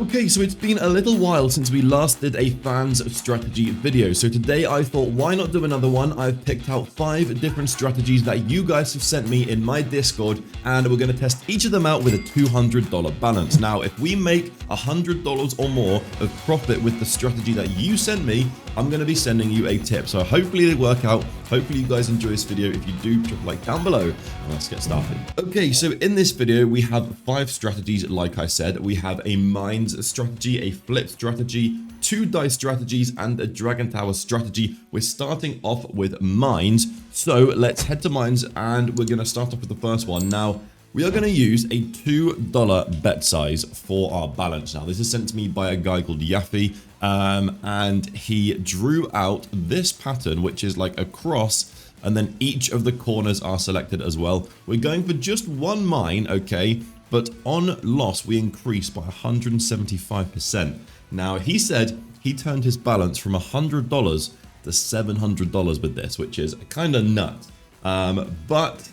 Okay, so it's been a little while since we last did a fans strategy video. So today I thought, why not do another one? I've picked out 5 different strategies that you guys have sent me in my Discord, and we're going to test each of them out with a $200 balance. Now, if we make $100 or more of profit with the strategy that you sent me, I'm going to be sending you a tip. So hopefully they work out. Hopefully you guys enjoy this video. If you do, drop a like down below and let's get started. Okay, so in this video, we have 5 strategies. Like I said, we have a mines strategy, a flip strategy, 2 dice strategies, and a dragon tower strategy. We're starting off with mines. So let's head to mines and we're going to start off with the first one. Now, we are going to use a $2 bet size for our balance. Now, this is sent to me by a guy called Yaffe, and he drew out this pattern, which is like a cross, and then each of the corners are selected as well. We're going for just one mine, okay, but on loss, we increase by 175%. Now, he said he turned his balance from $100 to $700 with this, which is kind of nuts, but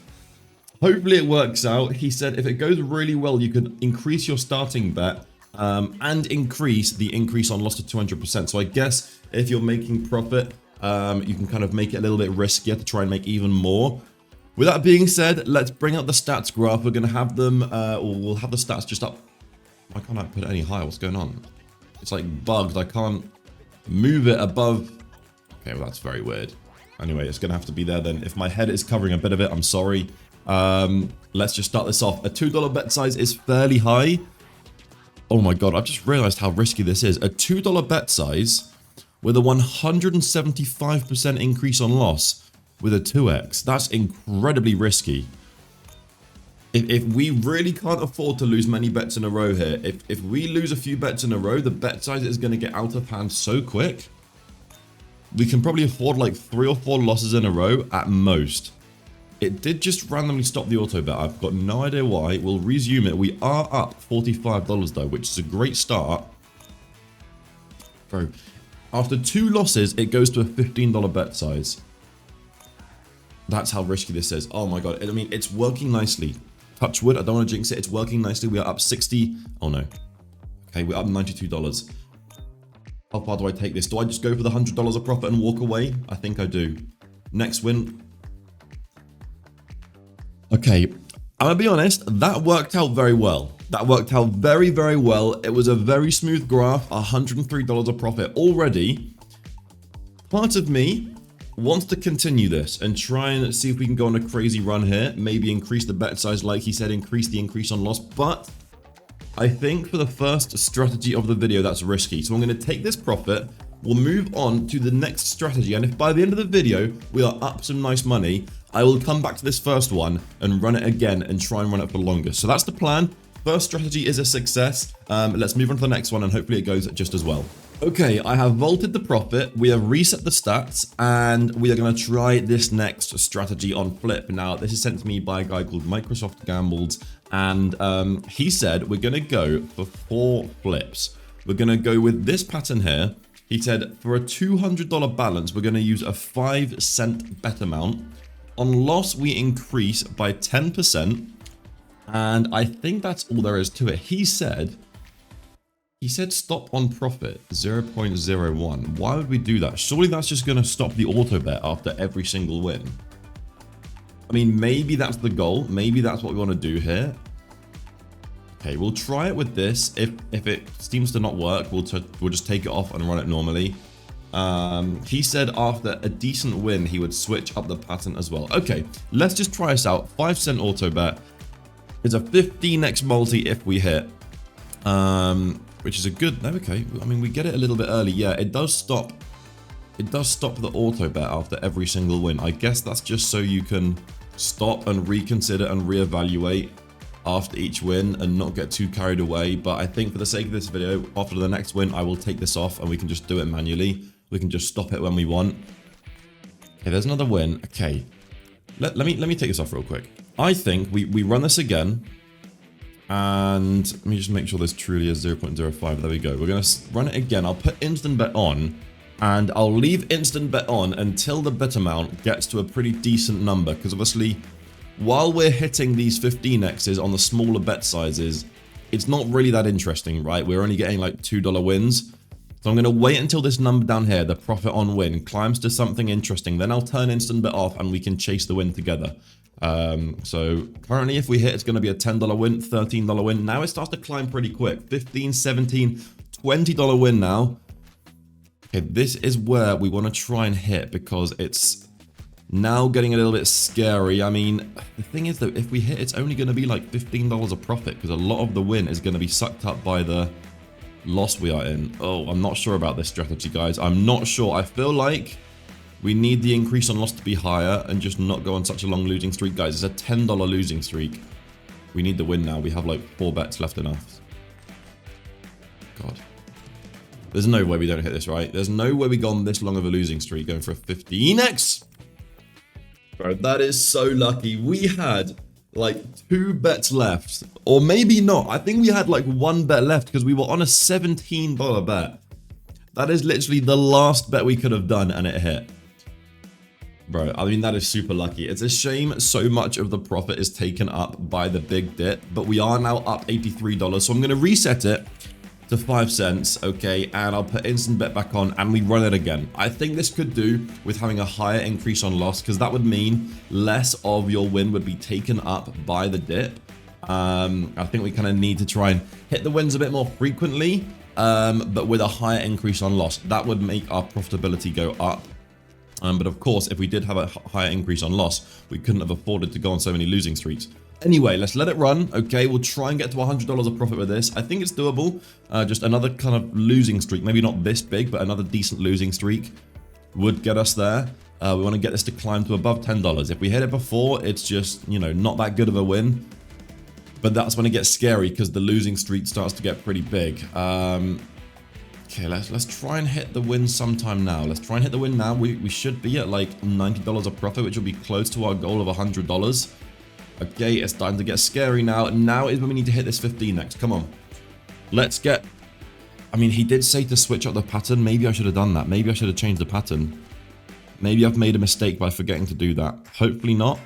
hopefully it works out. He said if it goes really well, you can increase your starting bet and increase the increase on loss to 200%. So I guess if you're making profit, you can kind of make it a little bit riskier to try and make even more. With that being said, let's bring up the stats graph. We're going to have them, or we'll have the stats just up. Why can't I put it any higher? What's going on? It's like bugged. I can't move it above. Okay, well, that's very weird. Anyway, it's going to have to be there then. If my head is covering a bit of it, I'm sorry. Let's just start this off. A $2 bet size is fairly high. Oh my god, I've just realized how risky this is. A $2 bet size with a 175% increase on loss with a 2x. That's incredibly risky. If we really can't afford to lose many bets in a row here, if we lose a few bets in a row, the bet size is going to get out of hand so quick. We can probably afford like 3 or 4 losses in a row at most. It did just randomly stop the auto bet. I've got no idea why. We'll resume it. We are up $45 though, which is a great start. Bro, after 2 losses, it goes to a $15 bet size. That's how risky this is. Oh my god. I mean, it's working nicely. Touch wood. I don't want to jinx it. It's working nicely. We are up 60. Oh no. Okay, we're up $92. How far do I take this? Do I just go for the $100 of profit and walk away? I think I do. Next win. Okay, I'm gonna be honest, that worked out very well. That worked out very, very well. It was a very smooth graph, $103 of profit already. Part of me wants to continue this and try and see if we can go on a crazy run here. Maybe increase the bet size, like he said, increase the increase on loss. But I think for the first strategy of the video, that's risky. So I'm gonna take this profit. We'll move on to the next strategy, and if by the end of the video we are up some nice money, I will come back to this first one and run it again and try and run it for longer. So that's the plan. First strategy is a success. Let's move on to the next one and hopefully it goes just as well. Okay, I have vaulted the profit. We have reset the stats and we are going to try this next strategy on flip. Now, this is sent to me by a guy called Microsoft Gambles, and he said we're going to go for 4 flips. We're going to go with this pattern here. He said for a $200 balance, we're going to use a 5-cent bet amount. On loss, we increase by 10%. And I think that's all there is to it. He said stop on profit 0.01. Why would we do that? Surely that's just going to stop the auto bet after every single win. I mean, maybe that's the goal. Maybe that's what we want to do here. Okay, we'll try it with this. If it seems to not work, we'll just take it off and run it normally. He said after a decent win, he would switch up the pattern as well. Okay, let's just try this out. 5-cent auto bet. It's a 15x multi if we hit, which is a good. Okay, I mean, we get it a little bit early. Yeah, it does stop. It does stop the auto bet after every single win. I guess that's just so you can stop and reconsider and reevaluate after each win and not get too carried away. But I think for the sake of this video, after the next win, I will take this off and we can just do it manually. We can just stop it when we want. Okay, there's another win. Okay, let me take this off real quick. I think we run this again, and let me just make sure this truly is 0.05. There we go. We're gonna run it again. I'll put instant bet on, and I'll leave instant bet on until the bet amount gets to a pretty decent number, because obviously while we're hitting these 15x's on the smaller bet sizes, it's not really that interesting, right? We're only getting like $2 wins. So I'm going to wait until this number down here, the profit on win, climbs to something interesting. Then I'll turn instant bet off and we can chase the win together. So currently if we hit, it's going to be a $10 win, $13 win. Now it starts to climb pretty quick. $15, $17, $20 win now. Okay, this is where we want to try and hit because it's now getting a little bit scary. I mean, the thing is that if we hit, it's only going to be like $15 a profit because a lot of the win is going to be sucked up by the loss we are in. Oh, I'm not sure about this strategy, guys. I'm not sure. I feel like we need the increase on loss to be higher and just not go on such a long losing streak. Guys, it's a $10 losing streak. We need the win now. We have like 4 bets left in us. God. There's no way we don't hit this, right? There's no way we go on this long of a losing streak going for a 15x. Bro, that is so lucky. We had like 2 bets left, or maybe not. I think we had like 1 bet left because we were on a $17 bet. That is literally the last bet we could have done and it hit. Bro, I mean, that is super lucky. It's a shame so much of the profit is taken up by the big dip, but we are now up $83. So I'm going to reset it to 5 cents, okay, and I'll put instant bet back on and we run it again. I think this could do with having a higher increase on loss because that would mean less of your win would be taken up by the dip. I think we kind of need to try and hit the wins a bit more frequently, but with a higher increase on loss. That would make our profitability go up. But of course, if we did have a higher increase on loss, we couldn't have afforded to go on so many losing streaks. Anyway, let's let it run. Okay, we'll try and get to $100 of profit with this. I think it's doable. Just another kind of losing streak. Maybe not this big, but another decent losing streak would get us there. We want to get this to climb to above $10. If we hit it before, it's just, you know, not that good of a win. But that's when it gets scary because the losing streak starts to get pretty big. Okay, let's try and hit the win sometime now. Let's try and hit the win now. We should be at like $90 of profit, which will be close to our goal of $100. Okay, it's starting to get scary now. Now is when we need to hit this 15 next. Come on. Let's get... I mean, he did say to switch up the pattern. Maybe I should have done that. Maybe I should have changed the pattern. Maybe I've made a mistake by forgetting to do that. Hopefully not.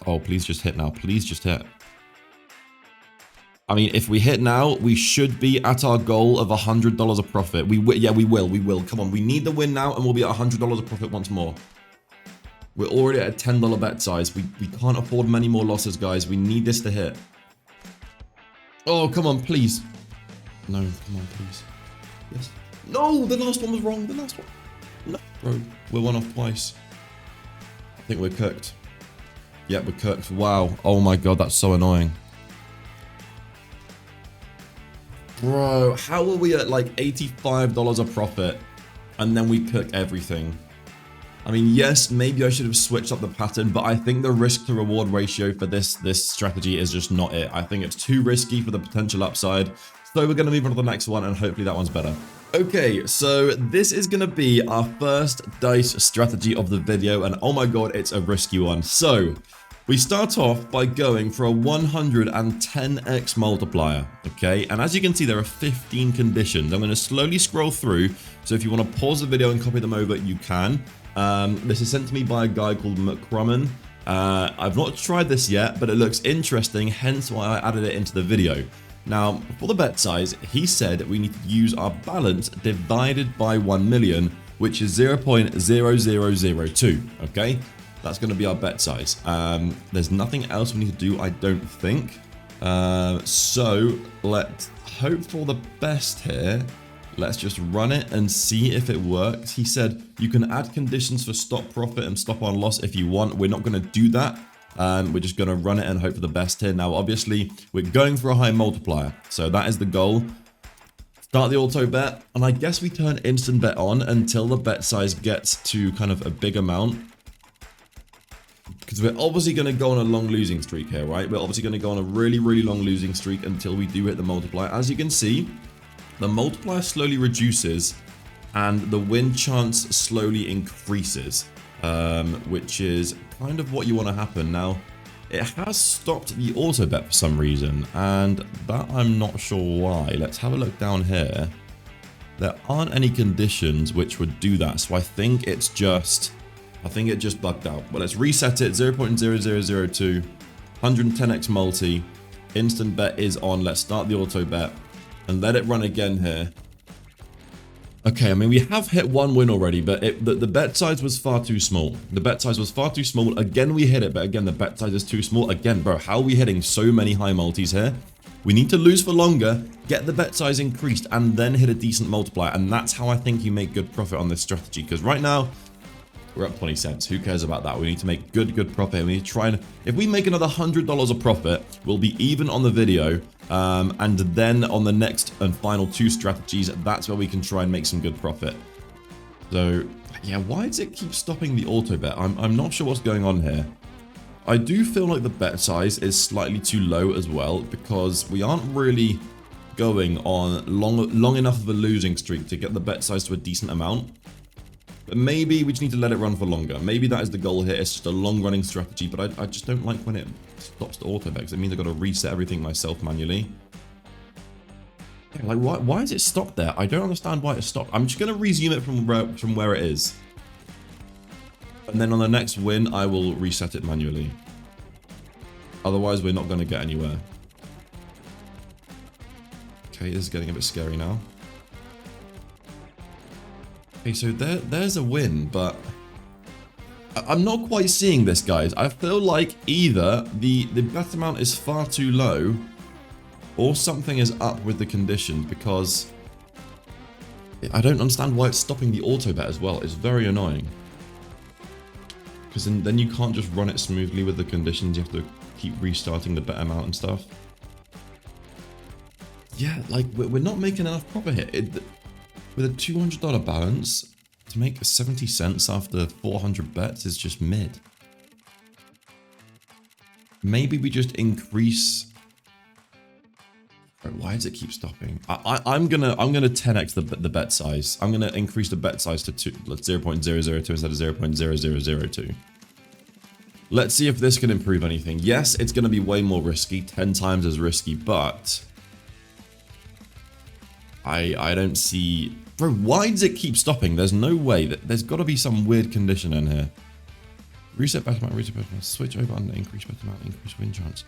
Oh, please just hit now. Please just hit. I mean, if we hit now, we should be at our goal of $100 of profit. Yeah, we will. Come on, we need the win now and we'll be at $100 of profit once more. We're already at a $10 bet size. We can't afford many more losses, guys. We need this to hit. Oh, come on, please. No, come on, please. Yes. No, the last one was wrong. The last one. No, bro, we're 1 off twice. I think we're cooked. Yeah, we're cooked. Wow. Oh my God, that's so annoying. Bro, how are we at like $85 of profit and then we cook everything? I mean, yes, maybe I should have switched up the pattern, but I think the risk to reward ratio for this strategy is just not it. I think it's too risky for the potential upside. So we're going to move on to the next one and hopefully that one's better. Okay, so this is going to be our first dice strategy of the video. And oh my God, it's a risky one. So we start off by going for a 110x multiplier, okay? And as you can see, there are 15 conditions. I'm going to slowly scroll through. So if you want to pause the video and copy them over, you can. This is sent to me by a guy called McCrumman. I've not tried this yet, but it looks interesting, hence why I added it into the video. Now, for the bet size, he said we need to use our balance divided by 1 million, which is 0.0002, okay? That's going to be our bet size. There's nothing else we need to do, I don't think. So let's hope for the best here. Let's just run it and see if it works. He said you can add conditions for stop profit and stop on loss if you want. We're not going to do that. We're just going to run it and hope for the best here. Now, obviously, we're going for a high multiplier. So that is the goal. Start the auto bet. And I guess we turn instant bet on until the bet size gets to kind of a big amount. Because we're obviously going to go on a long losing streak here, right? We're obviously going to go on a really, really long losing streak until we do hit the multiplier. As you can see, the multiplier slowly reduces and the win chance slowly increases, which is kind of what you want to happen. Now, it has stopped the auto bet for some reason, and that I'm not sure why. Let's have a look down here. There aren't any conditions which would do that, so I think it just bugged out. But let's reset it. 0.0002, 110x multi. Instant bet is on. Let's start the auto bet and let it run again here. Okay, I mean, we have hit one win already, but the bet size was far too small. The bet size was far too small. Again, we hit it, but again, the bet size is too small. Again, bro, how are we hitting so many high multis here? We need to lose for longer, get the bet size increased, and then hit a decent multiplier. And that's how I think you make good profit on this strategy. Because right now, we're up 20 cents. Who cares about that? We need to make good profit. We need to try and... If we make another $100 of profit, we'll be even on the video. And then on the next and final two strategies, that's where we can try and make some good profit. So, yeah, why does it keep stopping the auto bet? I'm not sure what's going on here. I do feel like the bet size is slightly too low as well, because we aren't really going on long enough of a losing streak to get the bet size to a decent amount. But maybe we just need to let it run for longer. Maybe that is the goal here. It's just a long-running strategy, but I just don't like when it stops the auto bet, because it means I've got to reset everything myself manually. Yeah, like, why is it stopped there? I don't understand why it stopped. I'm just going to resume it from where it is. And then on the next win, I will reset it manually. Otherwise, we're not going to get anywhere. Okay, this is getting a bit scary now. Okay, so there's a win, but I'm not quite seeing this, guys. I feel like either the bet amount is far too low, or something is up with the conditions, because I don't understand why it's stopping the auto bet as well. It's very annoying. Because then you can't just run it smoothly with the conditions. You have to keep restarting the bet amount and stuff. Yeah, like, we're not making enough profit here. With a $200 balance, to make 70 cents after 400 bets is just mid. Maybe we just increase... Why does it keep stopping? I'm gonna 10x the bet size. I'm gonna increase the bet size to 0.002 instead of 0.0002. Let's see if this can improve anything. Yes, it's gonna be way more risky, 10 times as risky, but I don't see... Bro, why does it keep stopping? There's no way. There's got to be some weird condition in here. Reset bet amount, reset bet amount, switch over and increase bet amount, increase win chance.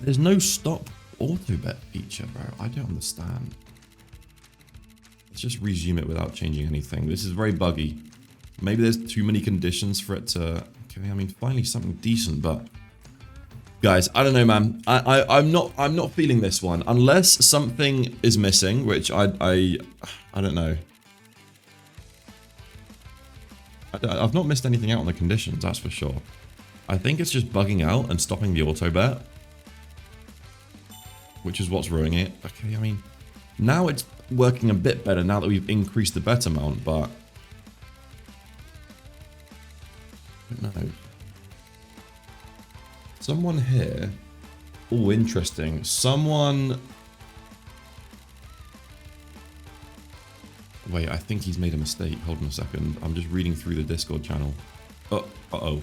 There's no stop auto bet feature, bro. I don't understand. Let's just resume it without changing anything. This is very buggy. Maybe there's too many conditions for it to... Okay, I mean, finally something decent, but... Guys, I don't know, man. I'm not feeling this one. Unless something is missing, which I don't know. I've not missed anything out on the conditions, that's for sure. I think it's just bugging out and stopping the auto bet, which is what's ruining it. Okay, I mean, now it's working a bit better now that we've increased the bet amount, but I don't know. Someone here. Oh, interesting. Someone... Wait, I think he's made a mistake. Hold on a second. I'm just reading through the Discord channel. Uh-oh.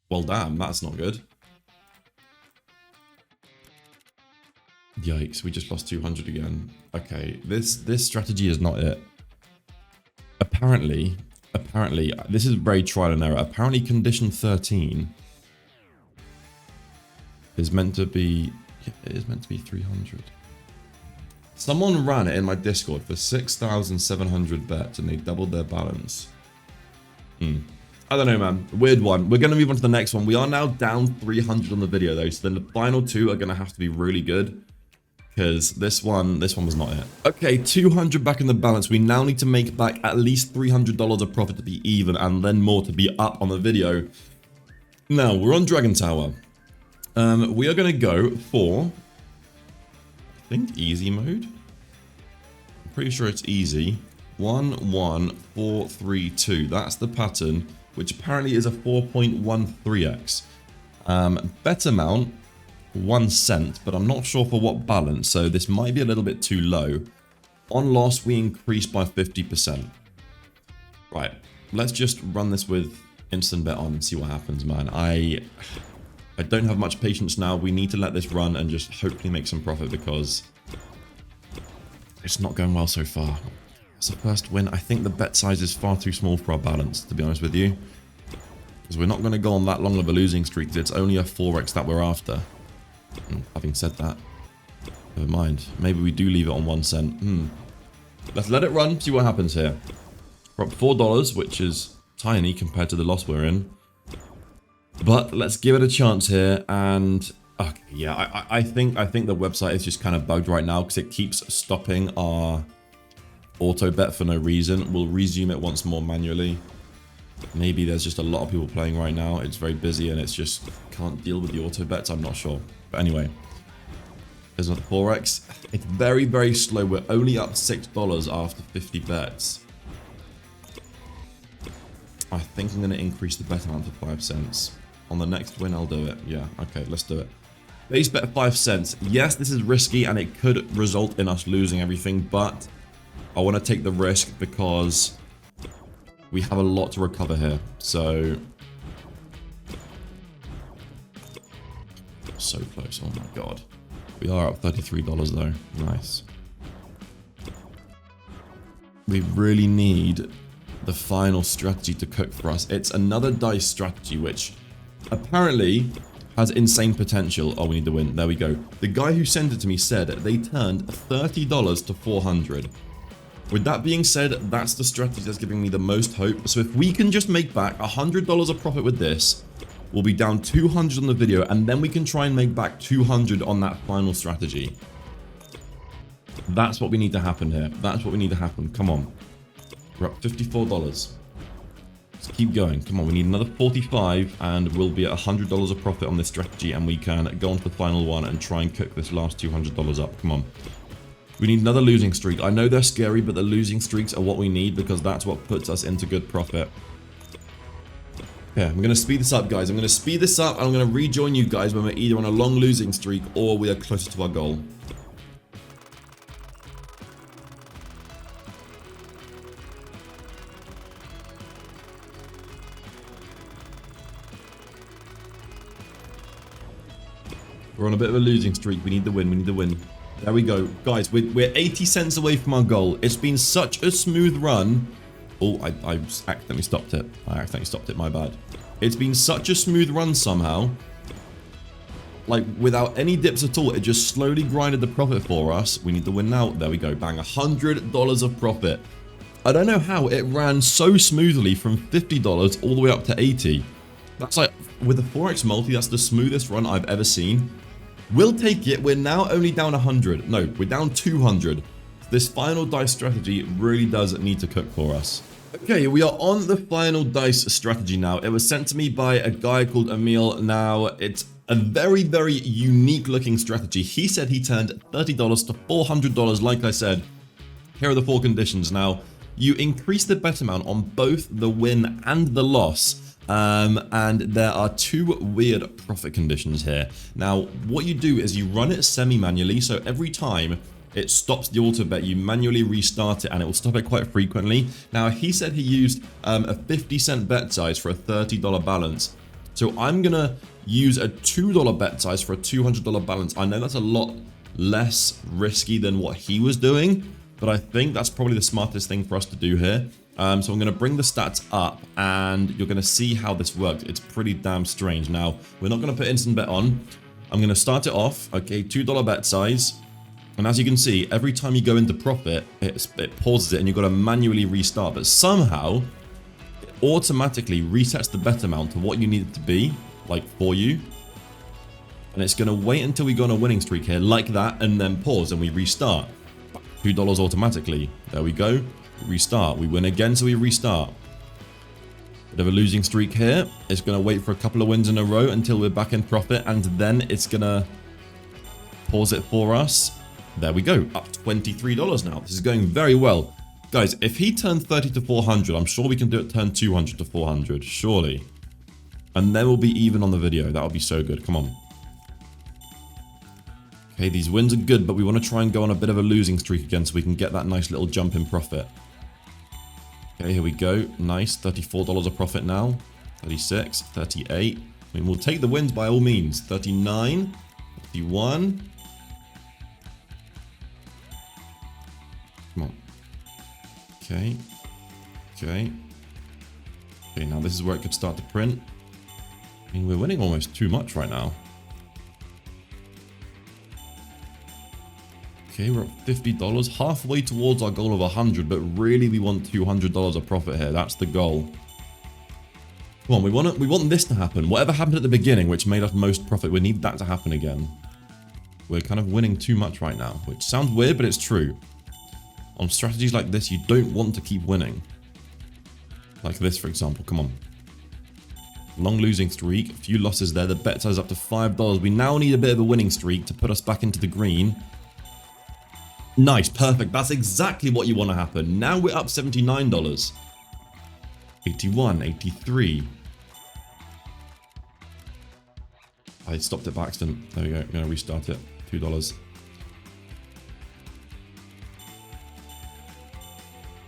Well, damn, that's not good. Yikes, we just lost 200 again. Okay, this strategy is not it. Apparently, this is very trial and error. Apparently, condition 13 is meant to be... Yeah, it is meant to be 300. Someone ran it in my Discord for 6,700 bets and they doubled their balance. I don't know, man. Weird one. We're going to move on to the next one. We are now down 300 on the video, though. So then the final two are going to have to be really good. Because this one was not it. Okay, 200 back in the balance. We now need to make back at least $300 of profit to be even, and then more to be up on the video. Now, we're on Dragon Tower. We are going to go for, I think, easy mode. I'm pretty sure it's easy. 1, 1, 4, 3, 2. That's the pattern, which apparently is a 4.13x. Bet amount, 1 cent, but I'm not sure for what balance, so this might be a little bit too low. On loss, we increase by 50%. Right, let's just run this with instant bet on and see what happens, man. I don't have much patience now. We need to let this run and just hopefully make some profit because it's not going well so far. It's the first win. I think the bet size is far too small for our balance, to be honest with you. because we're not going to go on that long of a losing streak. It's only a 4x that we're after. Having said that, never mind. Maybe we do leave it on 1 cent. Let's let it run, see what happens here. We're up $4, which is tiny compared to the loss we're in. But let's give it a chance here. And okay, yeah, I think the website is just kind of bugged right now because it keeps stopping our auto bet for no reason. We'll resume it once more manually. Maybe there's just a lot of people playing right now. It's very busy and it's just can't deal with the auto bets. I'm not sure. But anyway, there's another 4x. It's very, very slow. We're only up $6 after 50 bets. I think I'm going to increase the bet amount to 5 cents. On the next win, I'll do it. Yeah, okay, let's do it. Base bet 5 cents. Yes, this is risky and it could result in us losing everything, but I want to take the risk because we have a lot to recover here. So close. Oh my god. We are up $33 though. Nice. We really need the final strategy to cook for us. It's another dice strategy, which apparently has insane potential. Oh, we need to win. There we go. The guy who sent it to me said they turned $30 to 400. With that being said, that's the strategy that's giving me the most hope. So if we can just make back $100 of profit with this, we'll be down 200 on the video, and then we can try and make back 200 on that final strategy. That's what we need to happen here. That's what we need to happen. Come on. We're up $54. Let's keep going. Come on, we need another 45 and we'll be at $100 of profit on this strategy, and we can go on to the final one and try and cook this last $200 up. Come on. We need another losing streak. I know they're scary, but the losing streaks are what we need because that's what puts us into good profit. Yeah, I'm going to speed this up, guys. I'm going to speed this up and I'm going to rejoin you guys when we're either on a long losing streak or we are closer to our goal. We're on a bit of a losing streak. We need the win. We need the win. There we go. Guys, we're 80 cents away from our goal. It's been such a smooth run. Oh, I accidentally stopped it. My bad. It's been such a smooth run somehow. Like, without any dips at all. It just slowly grinded the profit for us. We need the win now. There we go. Bang. $100 of profit. I don't know how it ran so smoothly from $50 all the way up to 80. That's like, with the 4x multi, that's the smoothest run I've ever seen. We'll take it. We're now only down 100. No, we're down 200. This final dice strategy really does need to cook for us. Okay, we are on the final dice strategy now. It was sent to me by a guy called Emil. Now, it's a very, very unique looking strategy. He said he turned $30 to $400. Like I said, here are the 4 conditions. Now, you increase the bet amount on both the win and the loss. And there are 2 weird profit conditions here. Now, what you do is you run it semi-manually, so every time it stops the auto bet, you manually restart it, and it will stop it quite frequently. Now, he said he used a 50-cent bet size for a $30 balance. So I'm gonna use a $2 bet size for a $200 balance. I know that's a lot less risky than what he was doing, but I think that's probably the smartest thing for us to do here. So I'm going to bring the stats up and you're going to see how this works. It's pretty damn strange. Now, we're not going to put instant bet on. I'm going to start it off. Okay, $2 bet size. And as you can see, every time you go into profit, it pauses it and you've got to manually restart. But somehow, it automatically resets the bet amount to what you need it to be, like for you. And it's going to wait until we go on a winning streak here, like that, and then pause and we restart. $2 automatically. There we go. Restart. We win again, so we restart. Bit of a losing streak here. It's going to wait for a couple of wins in a row until we're back in profit, and then it's going to pause it for us. There we go. Up $23 now. This is going very well. Guys, if he turned 30 to 400, I'm sure we can do it turn 200 to 400. Surely. And then we'll be even on the video. That would be so good. Come on. Okay, these wins are good, but we want to try and go on a bit of a losing streak again so we can get that nice little jump in profit. Okay, here we go. Nice. $34 of profit now. 36, 38. I mean, we'll take the wins by all means. 39, 51. Come on. Okay. Okay. Okay, now this is where it could start to print. I mean, we're winning almost too much right now. Okay, we're at $50, halfway towards our goal of 100, but really we want $200 of profit here. That's the goal. Come on, we want this to happen. Whatever happened at the beginning, which made us most profit, we need that to happen again. We're kind of winning too much right now, which sounds weird, but it's true. On strategies like this, you don't want to keep winning. Like this, for example. Come on. Long losing streak, a few losses there. The bet size up to $5. We now need a bit of a winning streak to put us back into the green. Nice, perfect. That's exactly what you want to happen. Now we're up $79. 81, 83. I stopped it by accident. There we go. I'm going to restart it. $2.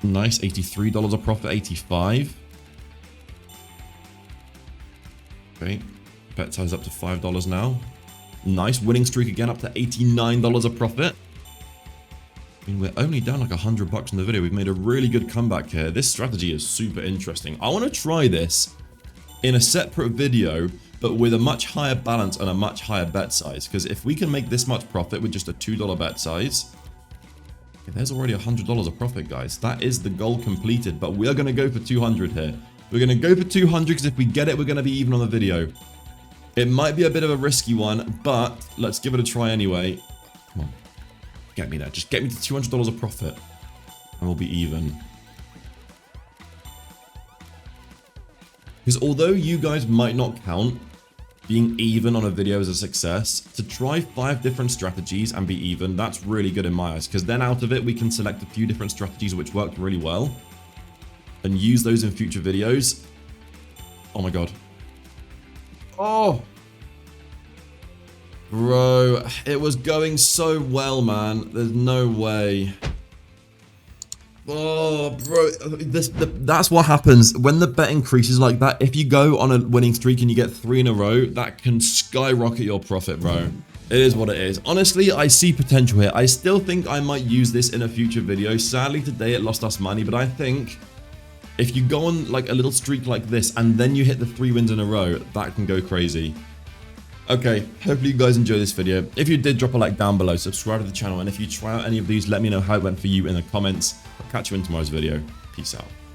Nice, $83 of profit, 85. Okay, bet size up to $5 now. Nice, winning streak again up to $89 of profit. I mean, we're only down like $100 in the video. We've made a really good comeback here. This strategy is super interesting. I want to try this in a separate video, but with a much higher balance and a much higher bet size. Because if we can make this much profit with just a $2 bet size, okay, there's already $100 of profit, guys. That is the goal completed, but we're going to go for 200 here. We're going to go for 200 because if we get it, we're going to be even on the video. It might be a bit of a risky one, but let's give it a try anyway. Come on. Get me there. Just get me to $200 of profit. And we'll be even. Because although you guys might not count being even on a video as a success, to try 5 different strategies and be even, that's really good in my eyes. Because then out of it, we can select a few different strategies which worked really well. And use those in future videos. Oh my god. Oh! Bro, it was going so well, man. There's no way. Oh, bro, that's what happens when the bet increases like that. If you go on a winning streak and you get 3 in a row, that can skyrocket your profit, bro. It is what it is. Honestly, I see potential here. I still think I might use this in a future video. Sadly, today it lost us money, but I think if you go on like a little streak like this and then you hit the 3 wins in a row, that can go crazy. Okay, hopefully you guys enjoyed this video. If you did, drop a like down below, subscribe to the channel, and if you try out any of these, let me know how it went for you in the comments. I'll catch you in tomorrow's video. Peace out.